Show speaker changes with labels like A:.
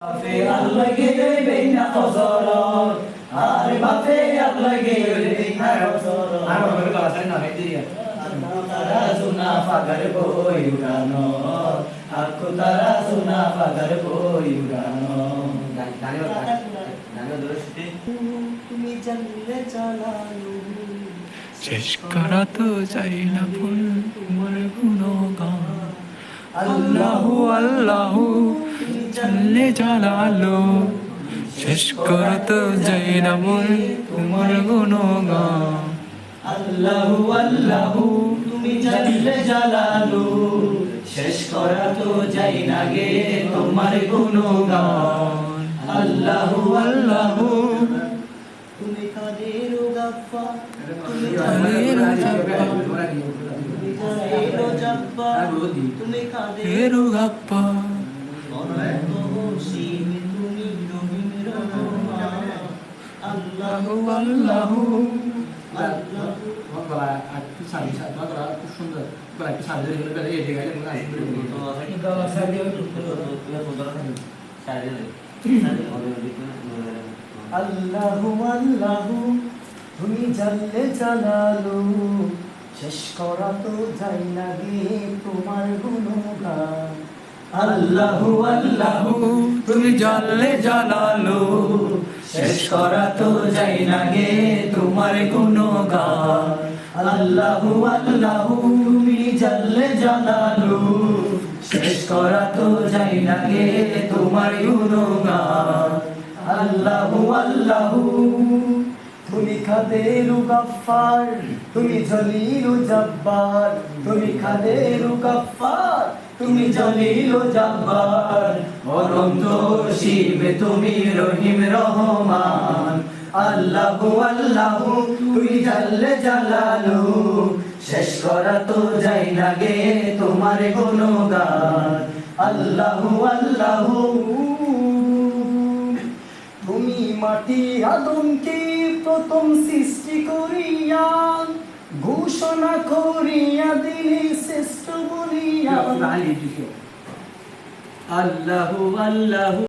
A: বাপে আল্লাহ গেলে বেনা ফজর আর বাপে আল্লাহ গেলে বেনা ফজর আর বাপে কাছে না হেদিয়া তারা সুনা ফাগার বই উড়ানো আকু তারা সুনা ফাগার বই উড়ানো গানে দোস্তি তুমি জানলে চালানো
B: শেষ করা তো চাই না ভুল তোমার গুণগান আল্লাহু আল্লাহু জাল্লে জালালো শেষ করা তো চাই না ভুল তোমার গুণগান
A: আল্লাহু আল্লাহু তুমি জানলে জালালু শেষ করা তো যাই না গে তোমার গুণগান আল্লাহু আল্লাহু তুমি কাদের গাফফার তুমি কাদের গাফফার তুমি কাদের
B: গাফফার
A: তুমি রহিম রহমান আল্লাহু
B: আল্লাহু
C: খুব সুন্দর একটু সার্জারি হলে বেড়ে এটে গেলে
A: আল্লাহু আল্লাহু তুমি জানলে জালালু শেষ করা তো যাই না গে তোমার গুণগান আল্লাহু আল্লাহু
B: তুমি জানলে জালালো
A: শেষ করা তো যাই না গে তোমার গুণগান আল্লাহু আল্লাহু তুমি জানলে জালালু শেষ করা তো যাই না গে তোমার গুণগান আল্লাহু আল্লাহু তুমি কাদেরু গাফফার তুমি জলিলু জব্বার তুমি কাদেরু গাফফার তুমি জলিলু জব্বার অনন্ত শিবে তুমি রহিম রহমান আল্লাহু আল্লাহু তুমি জাল্লে জালালু শেষ করা তো যাই না গে তোমার গুণগান আল্লাহু আল্লাহু তুমি মাটি আদমকে প্রথম সৃষ্টি করিয়া ঘোষণা করিয়া দিলে শ্রেষ্ঠ বলিয়া আল্লাহু আল্লাহু